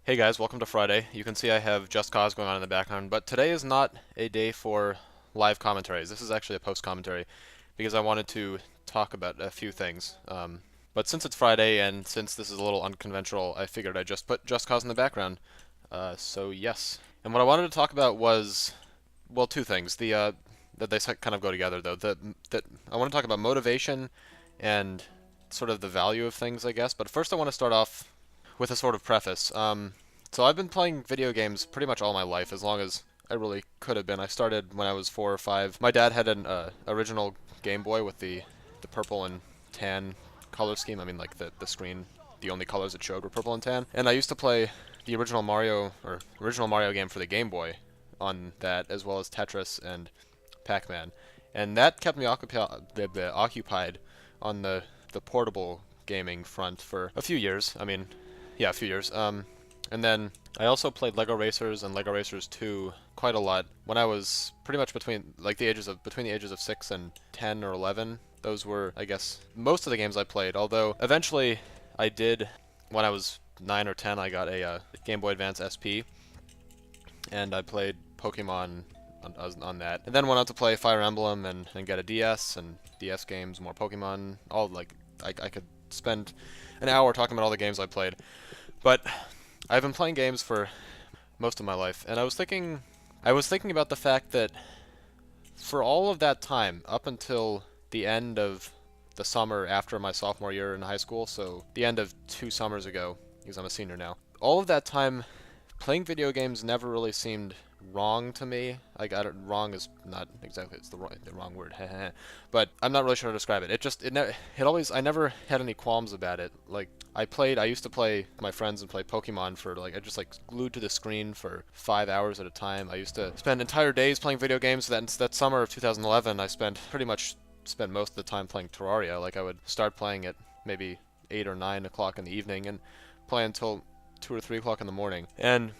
Hey guys, welcome to Friday. You can see I have Just Cause going on in the background, but today is not a day for live commentaries. This is actually a post commentary because I wanted to talk about a few things. But since it's Friday and since this is a little unconventional, I figured I'd just put Just Cause in the background. So yes. And what I wanted to talk about was, well, two things. That they kind of go together though. That I want to talk about motivation and sort of the value of things, I guess. But first, I want to start off with a sort of preface. So I've been playing video games pretty much all my life, as long as I really could have been. I started when I was 4 or 5. My dad had an original Game Boy with the purple and tan color scheme. I mean, like the screen, the only colors it showed were purple and tan. And I used to play the original Mario game for the Game Boy on that, as well as Tetris and Pac-Man. And that kept me occupied on the portable gaming front for a few years. I mean, yeah, a few years. And then I also played Lego Racers and Lego Racers 2 quite a lot when I was pretty much between the ages of 6 and 10 or 11. Those were, I guess, most of the games I played. Although eventually I did, when I was 9 or 10, I got a Game Boy Advance SP, and I played Pokemon on that. And then went on to play Fire Emblem and get a DS and DS games, more Pokemon. All like I could spend an hour talking about all the games I played. But I've been playing games for most of my life, and I was thinking about the fact that for all of that time, up until the end of the summer after my sophomore year in high school, so the end of 2 summers ago, because I'm a senior now, all of that time, playing video games never really seemed wrong to me. I got it wrong is not exactly, it's the wrong word, but I'm not really sure how to describe it. I never had any qualms about it. Like I used to play with my friends and play Pokemon for I just glued to the screen for 5 hours at a time. I used to spend entire days playing video games. That summer of 2011, I pretty much spent most of the time playing Terraria. Like I would start playing at maybe 8 or 9 o'clock in the evening and play until 2 or 3 o'clock in the morning. And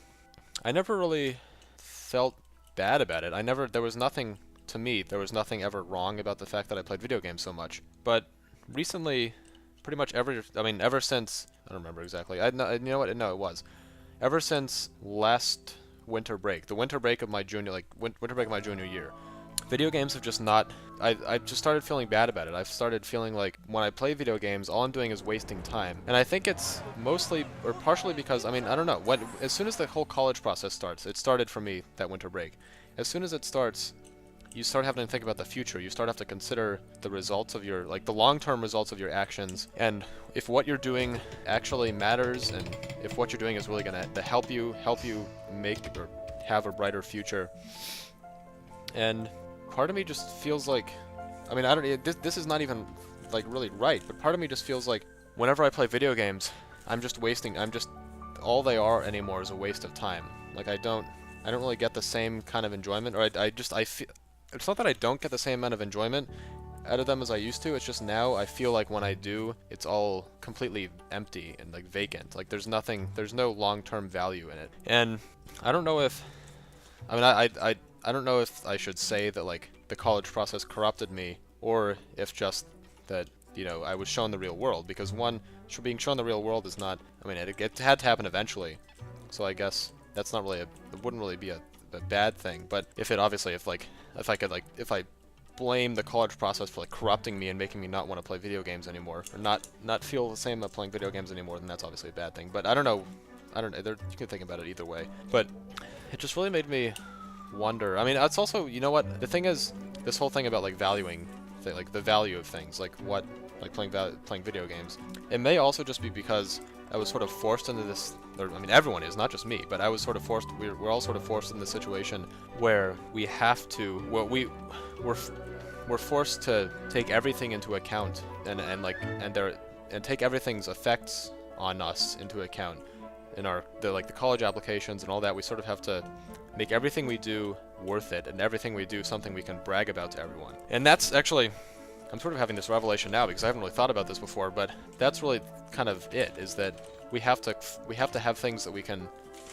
I never really felt bad about it. There was nothing, to me, there was nothing ever wrong about the fact that I played video games so much. But recently, pretty much ever since, I don't remember exactly. You know what? No, it was. Ever since last winter break, the winter break of my winter break of my junior year, video games have just not, I just started feeling bad about it. I've started feeling like when I play video games, all I'm doing is wasting time. And I think it's mostly, or partially because, I don't know, as soon as the whole college process starts, it started for me, that winter break. As soon as it starts, you start having to think about the future. You start having to consider the results of the long-term results of your actions, and if what you're doing actually matters, and if what you're doing is really going to help you make or have a brighter future. And part of me just feels like, this is not even really right, but part of me just feels like whenever I play video games, all they are anymore is a waste of time. Like I don't really get the same kind of enjoyment, or I feel, it's not that I don't get the same amount of enjoyment out of them as I used to, it's just now I feel like when I do, it's all completely empty and vacant. Like there's no long-term value in it. And I don't know if, I don't know if I should say that the college process corrupted me, or if just that I was shown the real world, because being shown the real world is not, it had to happen eventually, so I guess that's not really it wouldn't really be a bad thing. But if I blame the college process for corrupting me and making me not want to play video games anymore, or not feel the same about playing video games anymore, then that's obviously a bad thing. But I don't know, you can think about it either way, but it just really made me wonder. It's also, you know what, the thing is, this whole thing about valuing the value of things, playing video games, it may also just be because I was sort of forced into this, or everyone is, not just me, but I was sort of forced, we're all sort of forced in this situation where we have to, we're forced to take everything into account, and take everything's effects on us into account in the college applications and all that. We sort of have to make everything we do worth it, and everything we do something we can brag about to everyone. And that's actually, I'm sort of having this revelation now because I haven't really thought about this before, but that's really kind of it, is that we have to have things that we can,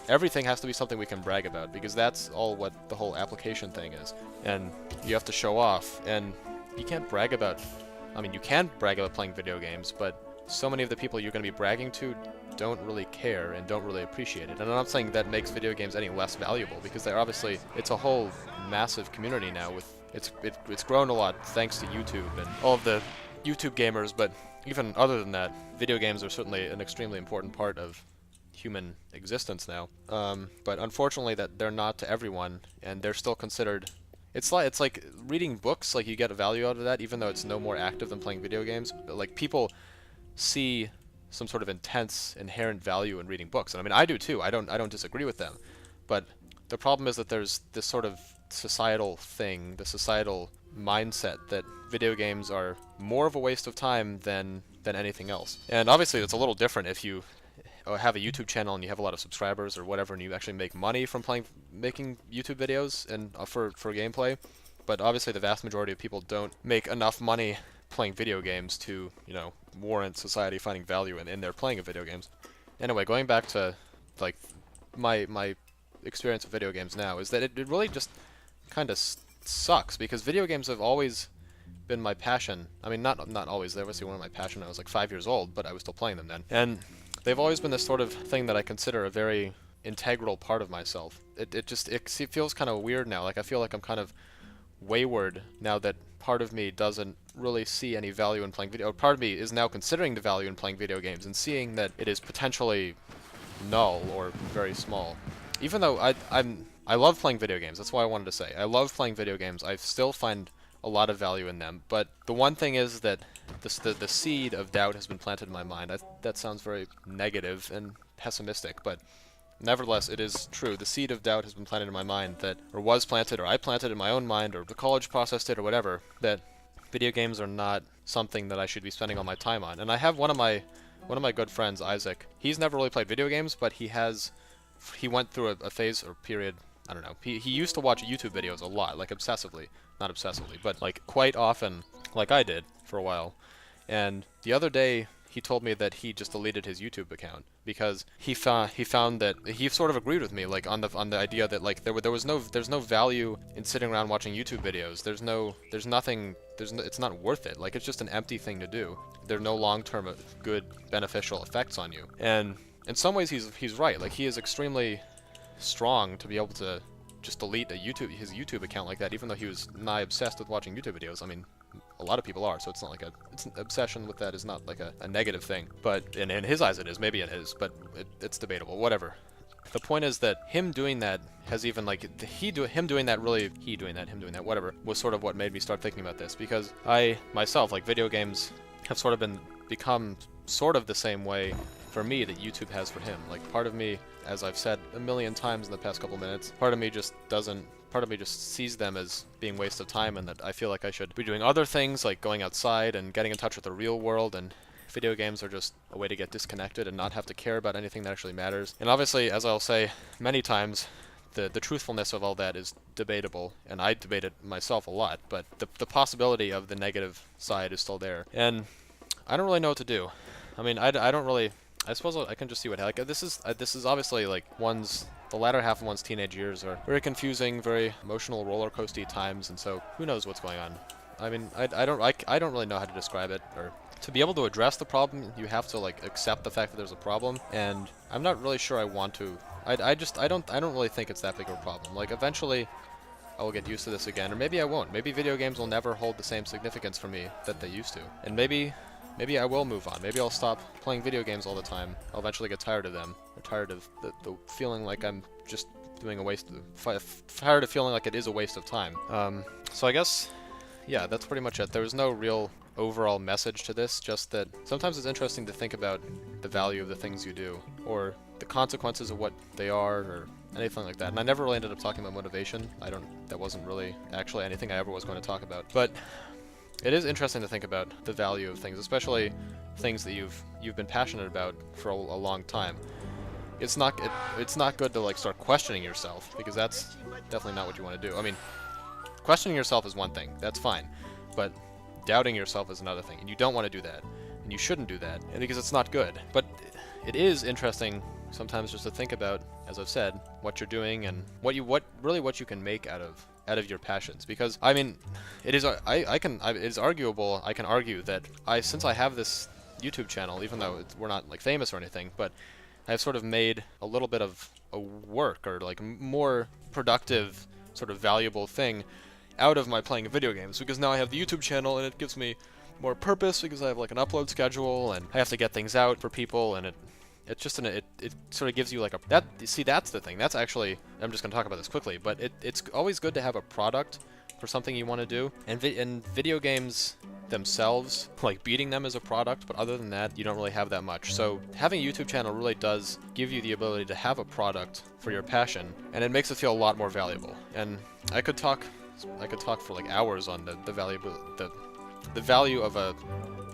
everything has to be something we can brag about, because that's all what the whole application thing is. And you have to show off, and you can't brag about, you can brag about playing video games, but so many of the people you're going to be bragging to don't really care and don't really appreciate it. And I'm not saying that makes video games any less valuable, because they're obviously, it's a whole massive community now with, it's grown a lot thanks to YouTube and all of the YouTube gamers, but even other than that, video games are certainly an extremely important part of human existence now. But unfortunately that they're not to everyone, and they're still considered, it's like reading books, like you get a value out of that even though it's no more active than playing video games. But like, people see some sort of intense inherent value in reading books, and I mean, I do too. I don't disagree with them, but the problem is that there's this sort of societal thing, the societal mindset that video games are more of a waste of time than anything else. And obviously it's a little different if you have a YouTube channel and you have a lot of subscribers or whatever, and you actually make money from making YouTube videos and for gameplay. But obviously the vast majority of people don't make enough money playing video games to, you know, warrant society finding value in their playing of video games. Anyway, going back to like my experience with video games now, is that it really just kind of sucks, because video games have always been my passion. I mean, not always. They obviously weren't my passion when I was like 5 years old, but I was still playing them then. And they've always been this sort of thing that I consider a very integral part of myself. It feels kind of weird now. Like, I feel like I'm kind of wayward now that part of me doesn't really see any value in playing video. Part of me is now considering the value in playing video games and seeing that it is potentially null or very small. Even though I love playing video games. That's why I wanted to say I love playing video games. I still find a lot of value in them. But the one thing is that the seed of doubt has been planted in my mind. That sounds very negative and pessimistic, but nevertheless, it is true. The seed of doubt has been planted in my mind that, or was planted, or I planted in my own mind, or the college process did, or whatever, that video games are not something that I should be spending all my time on. And I have one of my good friends, Isaac. He's never really played video games, but he went through a phase or period, I don't know. He used to watch YouTube videos a lot, like obsessively. Not obsessively, but like quite often, like I did for a while. And the other day, he told me that he just deleted his YouTube account because he found that he sort of agreed with me, like on the idea that like there's no value in sitting around watching YouTube videos. It's not worth it. Like, it's just an empty thing to do. There are no long-term good beneficial effects on you. And in some ways he's right. Like, he is extremely strong to be able to just delete his YouTube account like that, even though he was nigh obsessed with watching YouTube videos. I mean, a lot of people are, so it's not like it's an obsession with that is not like a negative thing. But in his eyes it is, maybe it is, but it's debatable, whatever. The point is that him doing that has even like, him doing that, whatever, was sort of what made me start thinking about this, because I myself, like, video games have sort of become sort of the same way for me that YouTube has for him. Like, part of me, as I've said a million times in the past couple minutes, part of me just sees them as being waste of time, and that I feel like I should be doing other things, like going outside and getting in touch with the real world, and video games are just a way to get disconnected and not have to care about anything that actually matters. And obviously, as I'll say many times, the truthfulness of all that is debatable, and I debate it myself a lot, but the possibility of the negative side is still there. And I don't really know what to do. I mean, I don't really, I suppose I can just see what happens. This is obviously like the latter half of one's teenage years are very confusing, very emotional, roller coaster times, and so who knows what's going on. I mean, I don't really know how to describe it. Or to be able to address the problem, you have to like accept the fact that there's a problem, and I'm not really sure I want to. I don't really think it's that big of a problem. Like, eventually I will get used to this again, or maybe I won't. Maybe video games will never hold the same significance for me that they used to, and maybe I will move on. Maybe I'll stop playing video games all the time. I'll eventually get tired of them. Or tired of the feeling like I'm just doing tired of feeling like it is a waste of time. So I guess, yeah, that's pretty much it. There was no real overall message to this, just that sometimes it's interesting to think about the value of the things you do, or the consequences of what they are, or anything like that. And I never really ended up talking about motivation. That wasn't really actually anything I ever was going to talk about. But it is interesting to think about the value of things, especially things that you've been passionate about for a long time. It's not good to like start questioning yourself, because that's definitely not what you want to do. I mean, questioning yourself is one thing, that's fine, but doubting yourself is another thing, and you don't want to do that, and you shouldn't do that, and because it's not good. But it is interesting sometimes just to think about, as I've said, what you're doing and what you can make out of your passions. Because I mean, it is arguable. I can argue that since I have this YouTube channel, even though we're not like famous or anything, but I've sort of made a little bit of a work, or like more productive, sort of valuable thing out of my playing video games, because now I have the YouTube channel and it gives me more purpose because I have like an upload schedule and I have to get things out for people, and it's just it sort of gives you like that's the thing. That's actually, I'm just going to talk about this quickly, but it's always good to have a product for something you want to do, and video games themselves, like beating them is a product, but other than that, you don't really have that much. So having a YouTube channel really does give you the ability to have a product for your passion, and it makes it feel a lot more valuable. And I could talk for like hours on the value of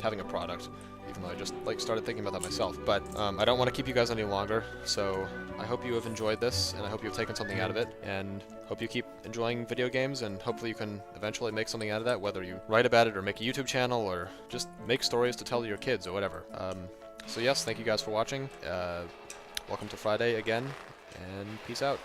having a product, even though I just like started thinking about that myself. But I don't want to keep you guys any longer, so I hope you have enjoyed this, and I hope you've taken something out of it, and hope you keep enjoying video games, and hopefully you can eventually make something out of that, whether you write about it or make a YouTube channel or just make stories to tell to your kids or whatever. So yes, thank you guys for watching. Welcome to Friday again, and peace out.